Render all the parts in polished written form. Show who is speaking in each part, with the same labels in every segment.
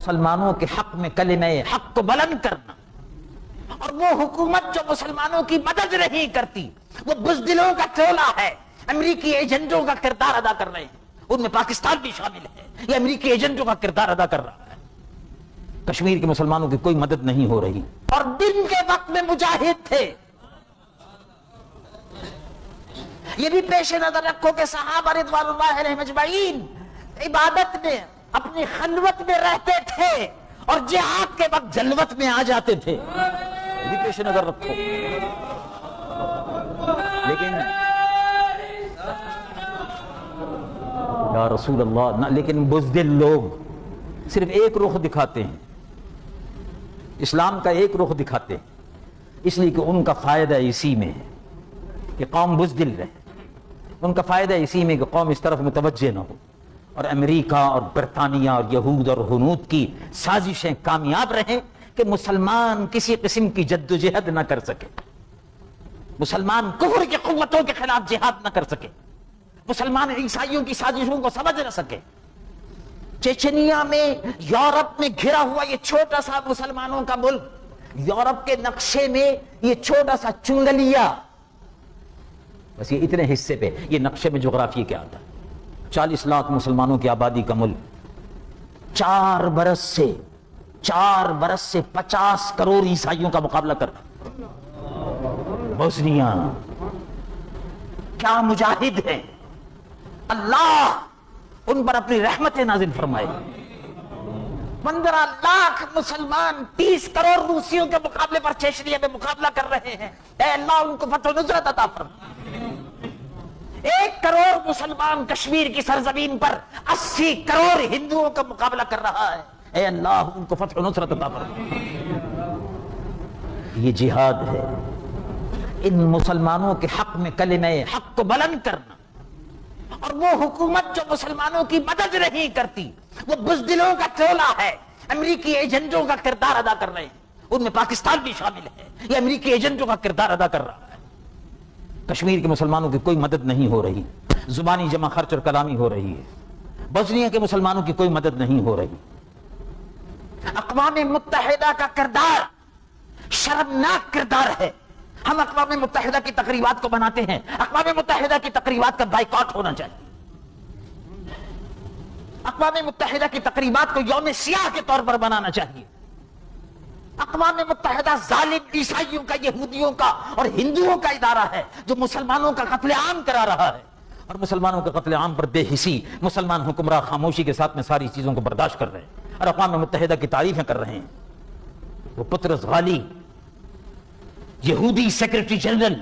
Speaker 1: مسلمانوں کے حق میں کلمہ حق کو بلند کرنا، اور وہ حکومت جو مسلمانوں کی مدد نہیں کرتی وہ بزدلوں کا ٹولہ ہے، امریکی ایجنٹوں کا کردار ادا کر رہے ہیں، ان میں پاکستان بھی شامل ہے، یہ امریکی ایجنٹوں کا کردار ادا کر رہا ہے۔ کشمیر کے مسلمانوں کی کوئی مدد نہیں ہو رہی، اور دن کے وقت میں مجاہد تھے۔ یہ بھی پیش نظر رکھو کہ صحابہ رضوان اللہ علیہم اجمعین عبادت میں اپنی خلوت میں رہتے تھے اور جہاد کے وقت جلوت میں آ جاتے تھے، یہ بھی پیش نظر رکھو۔ لیکن یا رسول اللہ، لیکن بزدل لوگ صرف ایک رخ دکھاتے ہیں، اسلام کا ایک رخ دکھاتے ہیں، اس لیے کہ ان کا فائدہ اسی میں ہے کہ قوم بزدل رہے، ان کا فائدہ اسی میں کہ قوم اس طرف متوجہ نہ ہو، اور امریکہ اور برطانیہ اور یہود اور ہنود کی سازشیں کامیاب رہیں کہ مسلمان کسی قسم کی جدوجہد نہ کر سکے، مسلمان کفر کی قوتوں کے خلاف جہاد نہ کر سکے، مسلمان عیسائیوں کی سازشوں کو سمجھ نہ سکے۔ چیچنیا میں یورپ میں گھرا ہوا یہ چھوٹا سا مسلمانوں کا ملک، یورپ کے نقشے میں یہ چھوٹا سا چنگلیا، بس یہ اتنے حصے پہ یہ نقشے میں جغرافیے کیا آتا ہے، 40 لاکھ مسلمانوں کی آبادی کا ملک، 4 برس سے 50 کروڑ عیسائیوں کا مقابلہ کر رہا۔ بوسنیا کیا مجاہد ہیں، اللہ ان پر اپنی رحمت نازل فرمائے۔ 15 لاکھ مسلمان 30 کروڑ روسیوں کے مقابلے پر چیچنیا میں مقابلہ کر رہے ہیں، اے اللہ ان کو فتح و نصرت عطا فرما۔ 1 کروڑ مسلمان کشمیر کی سرزمین پر 80 کروڑ ہندوؤں کا مقابلہ کر رہا ہے، اے اللہ ان کو فتح و نصرت عطا فرما۔ یہ جہاد ہے، ان مسلمانوں کے حق میں کلمہ حق کو بلند کرنا، اور وہ حکومت جو مسلمانوں کی مدد نہیں کرتی وہ بزدلوں کا ٹولہ ہے، امریکی ایجنٹوں کا کردار ادا کر رہے ہیں، ان میں پاکستان بھی شامل ہے، یہ امریکی ایجنٹوں کا کردار ادا کر رہا ہے۔ کشمیر کے مسلمانوں کی کوئی مدد نہیں ہو رہی، زبانی جمع خرچ اور کلامی ہو رہی ہے۔ بوسنیا کے مسلمانوں کی کوئی مدد نہیں ہو رہی۔ اقوام متحدہ کا کردار شرمناک کردار ہے۔ ہم اقوام متحدہ کی تقریبات کو بناتے ہیں، اقوام متحدہ کی تقریبات کا بائیکاٹ ہونا چاہیے، اقوام متحدہ کی تقریبات کو یوم سیاہ کے طور پر بنانا چاہیے۔ اقوام متحدہ ظالم عیسائیوں کا، یہودیوں کا اور ہندوؤں کا ادارہ ہے جو مسلمانوں کا قتل عام کرا رہا ہے، اور مسلمانوں کے قتل عام پر بے حسی مسلمان حکمراں خاموشی کے ساتھ میں ساری چیزوں کو برداشت کر رہے ہیں اور اقوام متحدہ کی تعریفیں کر رہے ہیں۔ وہ پطرس غالی، یہودی سیکرٹری جنرل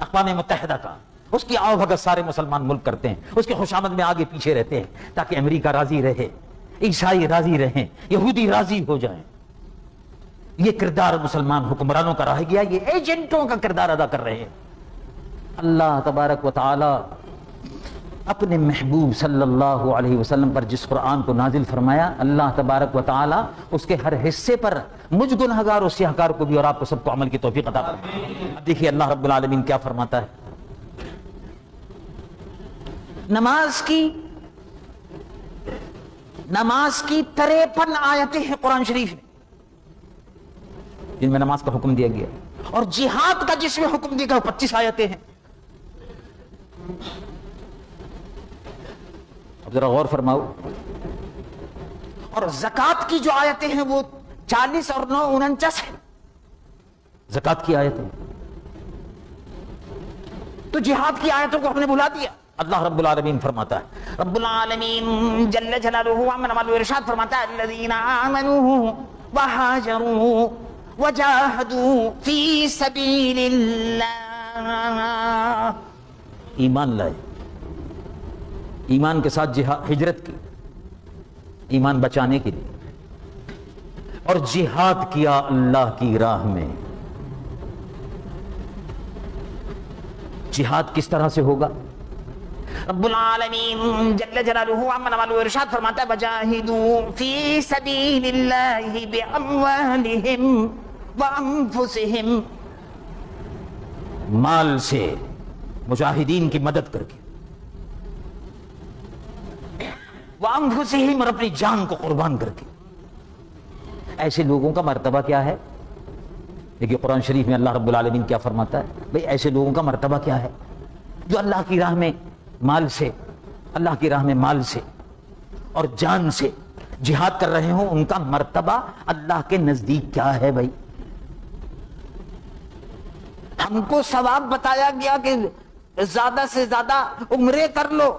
Speaker 1: اقوام متحدہ کا، اس کی آؤ بھگت سارے مسلمان ملک کرتے ہیں، اس کے خوشامد میں آگے پیچھے رہتے ہیں تاکہ امریکہ راضی رہے، عیسائی راضی رہیں، یہودی راضی ہو جائیں۔ یہ کردار مسلمان حکمرانوں کا رہ گیا، یہ ایجنٹوں کا کردار ادا کر رہے ہیں۔ اللہ تبارک و تعالی اپنے محبوب صلی اللہ علیہ وسلم پر جس قرآن کو نازل فرمایا، اللہ تبارک و تعالی اس کے ہر حصے پر مجھ گنہگار اور سیاہکار کو بھی اور آپ کو سب کو عمل کی توفیق عطا فرمائے۔ اب دیکھیے اللہ رب العالمین کیا فرماتا ہے۔ نماز کی 53 آیتیں ہیں قرآن شریف میں جن میں نماز کا حکم دیا گیا، اور جہاد کا جس میں حکم دیا گیا 25 آیتیں ہیں۔ اب ذرا غور فرماؤ، اور زکوٰۃ کی جو آیتیں ہیں وہ 40 اور 9 49 ہیں، زکوٰۃ کی آیتیں، تو جہاد کی آیتوں کو ہم نے بھلا دیا۔ اللہ رب العالمین فرماتا ہے، رب العالمین جل جلالہ ارشاد فرماتا ہے، الذین آمنوا وہاجروا وجاہدوا فی سبیل اللہ، ایمان لائے، ایمان کے ساتھ ہجرت کی، ایمان بچانے کے لیے، اور جہاد کیا اللہ کی راہ میں۔ جہاد کس طرح سے ہوگا؟ رب العالمین جل جلالہ ارشاد فرماتا ہے، وجاہدوا فی سبیل اللہ باموالہم وانفسہم، مال سے مجاہدین کی مدد کر کے، وانفسہم، اور اپنی جان کو قربان کر کے، ایسے لوگوں کا مرتبہ کیا ہے؟ دیکھیے قرآن شریف میں اللہ رب العالمین کیا فرماتا ہے، بھئی ایسے لوگوں کا مرتبہ کیا ہے جو اللہ کی راہ میں مال سے، اللہ کی راہ میں مال سے اور جان سے جہاد کر رہے ہوں، ان کا مرتبہ اللہ کے نزدیک کیا ہے؟ بھائی ہم کو ثواب بتایا گیا کہ زیادہ سے زیادہ عمرے کر لو،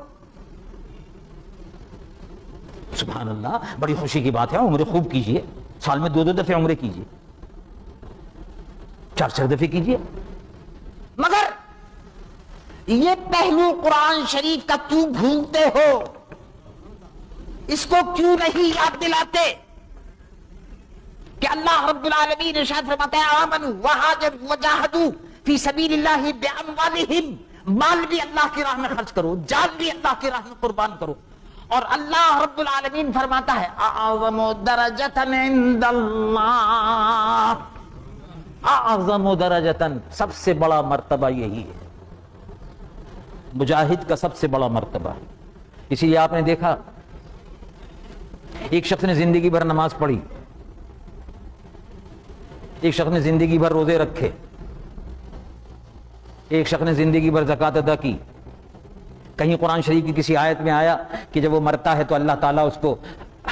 Speaker 1: سبحان اللہ، بڑی خوشی کی بات ہے، عمرے خوب کیجئے، سال میں 2 دفعے عمرے کیجئے، 4 دفعے کیجئے، مگر یہ پہلو قرآن شریف کا کیوں بھولتے ہو؟ اس کو کیوں نہیں یاد دلاتے کہ اللہ رب العالمین ارشاد فرماتا ہے آمنوا وہاجروا وجاہدوا فی سبیل اللہ باموالہم، مال بھی اللہ کی راہ میں خرچ کرو، جان بھی اللہ کی راہ میں قربان کرو، اور اللہ رب العالمین فرماتا ہے اعظم درجۃ عند اللہ، اعظم درجۃ، سب سے بڑا مرتبہ یہی ہے، مجاہد کا سب سے بڑا مرتبہ ہے۔ اسی لیے آپ نے دیکھا ایک شخص نے زندگی بھر نماز پڑھی، ایک شخص نے زندگی بھر روزے رکھے، ایک شخص نے زندگی بھر زکوٰۃ ادا کی، کہیں قرآن شریف کی کسی آیت میں آیا کہ جب وہ مرتا ہے تو اللہ تعالیٰ اس کو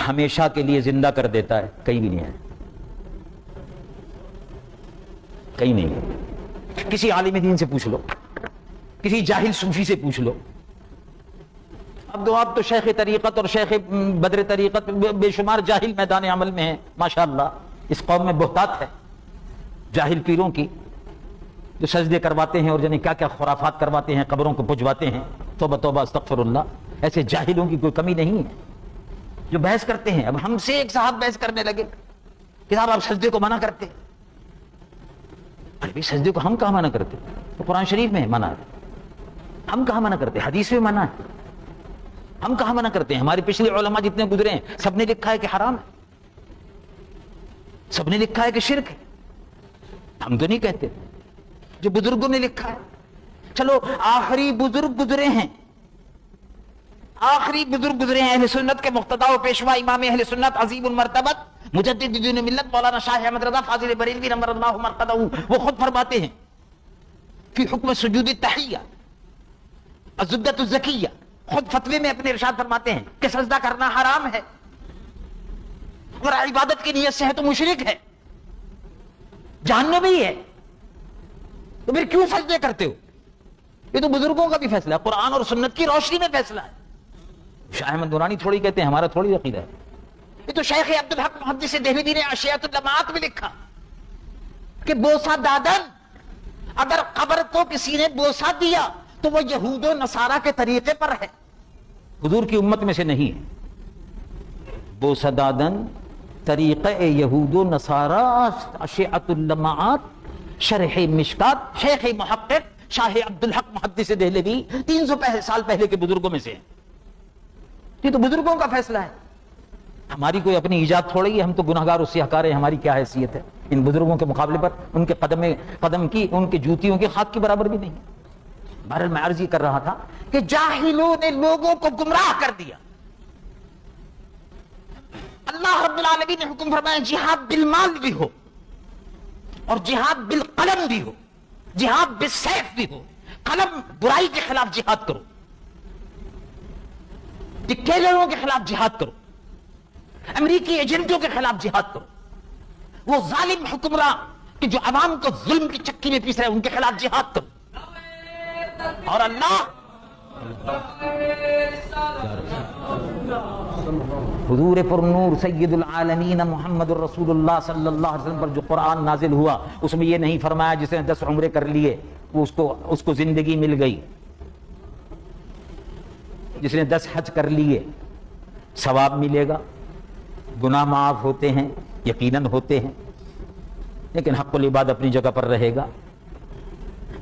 Speaker 1: ہمیشہ کے لیے زندہ کر دیتا ہے؟ کہیں بھی نہیں ہے، کہیں نہیں ہے۔ کسی عالم دین سے پوچھ لو، کسی جاہل صوفی سے پوچھ لو، اب تو شیخ طریقت اور شیخ بدر طریقت بے شمار جاہل میدان عمل میں ہیں، ماشاءاللہ اس قوم میں بہتات ہے جاہل پیروں کی، جو سجدے کرواتے ہیں اور جانے کیا کیا خرافات کرواتے ہیں، قبروں کو پجواتے ہیں، توبہ توبہ استغفر اللہ، ایسے جاہلوں کی کوئی کمی نہیں ہے جو بحث کرتے ہیں۔ اب ہم سے ایک صاحب بحث کرنے لگے کہ صاحب آپ سجدے کو منع کرتے، ارے بھائی سجدے کو ہم کہاں منع کرتے؟ تو قرآن شریف میں منع ہے، ہم کہاں منع کرتے؟ حدیث میں منع ہے، ہم کہاں منع کرتے ہیں؟ ہمارے پچھلے علماء جتنے گزرے ہیں سب نے لکھا ہے کہ حرام ہے، سب نے لکھا ہے کہ شرک ہے، ہم تو نہیں کہتے، جو بزرگوں نے لکھا ہے۔ چلو آخری بزرگ گزرے ہیں، آخری بزرگ گزرے ہیں اہل سنت کے مقتدا و پیشوا امام اہل سنت عظیم المرتبت مجدد دین ملت مولانا شاہ احمد رضا فاضل بریلوی نور اللہ مرقدہ، وہ خود فرماتے ہیں فی حکم سجود التحیہ الزبدۃ الزکیہ، خود فتوے میں اپنے ارشاد فرماتے ہیں کہ سجدہ کرنا حرام ہے، اور عبادت کی نیت سے ہے تو مشرک ہے، جہنمی ہے، تو پھر کیوں سجدے کرتے ہو؟ یہ تو بزرگوں کا بھی فیصلہ ہے، قرآن اور سنت کی روشنی میں فیصلہ ہے۔ شاہ احمد نورانی تھوڑی کہتے ہیں، ہمارا تھوڑی عقیدہ ہے، یہ تو شیخ عبدالحق محدث دہلوی نے عشیات اللمعات میں لکھا کہ بوسہ دادن، اگر قبر کو کسی نے بوسہ دیا تو وہ یہود و نصارہ کے طریقے پر ہے، حضور کی امت میں سے نہیں ہے۔ بوسہ دادن طریقہ یہود و نصارہ، عشیات اللمعات شرح مشکات، شیخ محقق شاہ عبدالحق محدث دہلوی 300 سال پہلے کے بزرگوں میں سے ہیں۔ یہ تو بزرگوں کا فیصلہ ہے، ہماری کوئی اپنی ایجاد تھوڑی ہے، ہم تو گناہگار و سیاہکار ہیں، ہماری کیا حیثیت ہے ان بزرگوں کے مقابلے پر؟ ان کے قدم کی، ان کے جوتیوں کی خاک کے برابر بھی نہیں۔ بہرحال میں عرض یہ کر رہا تھا کہ جاہلوں نے لوگوں کو گمراہ کر دیا۔ اللہ رب العالمین نے حکم فرمایا جہاد بالمال بھی ہو اور جہاد بالقلم بھی ہو، جہاد بالسیف بھی ہو، قلم برائی کے خلاف جہاد کرو، ڈکٹیٹروں کے خلاف جہاد کرو، امریکی ایجنٹوں کے خلاف جہاد کرو، وہ ظالم حکمراں کہ جو عوام کو ظلم کی چکی میں پیس رہے ہیں ان کے خلاف جہاد کرو، اور اللہ حضور پر نور سید العالمین محمد الرسول اللہ صلی اللہ علیہ وسلم پر جو قرآن نازل ہوا اس میں یہ نہیں فرمایا جس نے 10 عمرے کر لیے اس کو زندگی مل گئی، جس نے 10 حج کر لیے ثواب ملے گا، گناہ معاف ہوتے ہیں، یقیناً ہوتے ہیں، لیکن حق العباد اپنی جگہ پر رہے گا۔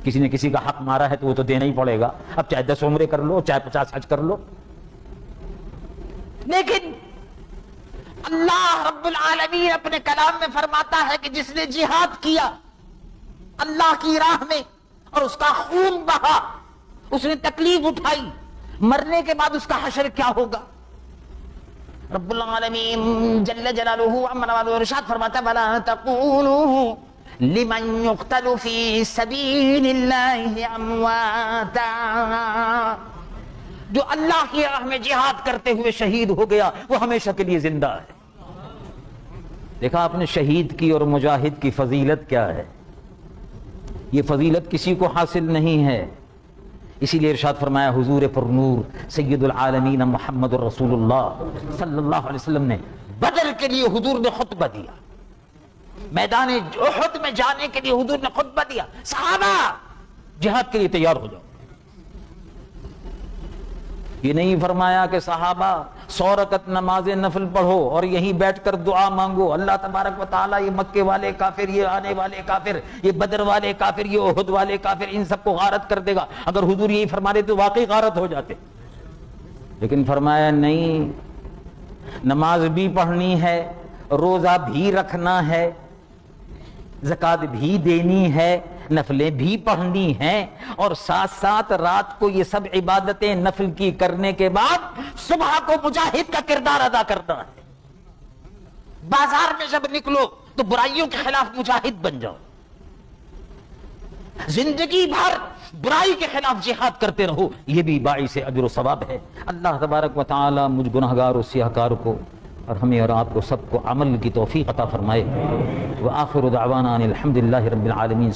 Speaker 1: کسی نے کسی کا حق مارا ہے تو وہ تو دینا ہی پڑے گا، اب چاہے 10 عمرے کر لو چاہے 50 حج کر لو۔ لیکن اللہ رب العالمین اپنے کلام میں فرماتا ہے کہ جس نے جہاد کیا اللہ کی راہ میں اور اس کا خون بہا، اس نے تکلیف اٹھائی، مرنے کے بعد اس کا حشر کیا ہوگا؟
Speaker 2: رب العالمین جل جلالہ عما والہ ارشاد فرماتا ولا تقولوا لمن يقتل في سبيل الله امواتا، جو اللہ کی راہ میں جہاد کرتے ہوئے شہید ہو گیا وہ ہمیشہ کے لیے زندہ ہے۔ دیکھا آپ نے شہید کی اور مجاہد کی فضیلت کیا ہے؟ یہ فضیلت کسی کو حاصل نہیں ہے، اسی لیے ارشاد فرمایا حضور پر نور سید العالمین محمد الرسول اللہ صلی اللہ علیہ وسلم نے بدر کے لیے حضور نے خطبہ دیا، میدان احد میں جانے کے لیے حضور نے خطبہ دیا، صحابہ جہاد کے لیے تیار ہو جاؤ۔ یہ نہیں فرمایا کہ صحابہ 100 رکعت نماز نفل پڑھو اور یہیں بیٹھ کر دعا مانگو، اللہ تبارک و تعالیٰ یہ مکے والے کافر، یہ آنے والے کافر، یہ بدر والے کافر، یہ احد والے کافر، ان سب کو غارت کر دے گا۔ اگر حضور یہی فرما دے تو واقعی غارت ہو جاتے، لیکن فرمایا نہیں، نماز بھی پڑھنی ہے، روزہ بھی رکھنا ہے، زکوٰۃ بھی دینی ہے، نفلیں بھی پڑھنی ہیں، اور ساتھ ساتھ رات کو یہ سب عبادتیں نفل کی کرنے کے بعد صبح کو مجاہد کا کردار ادا کرنا ہے۔ بازار میں جب نکلو تو برائیوں کے خلاف مجاہد بن جاؤ، زندگی بھر برائی کے خلاف جہاد کرتے رہو، یہ بھی باعث اجر و ثواب ہے۔ اللہ تبارک و تعالی مجھ گنہگار و سیاہکار کو اور ہمیں اور آپ کو سب کو عمل کی توفیق عطا فرمائے۔ وآخر دعوانا ان الحمد للہ رب العالمین۔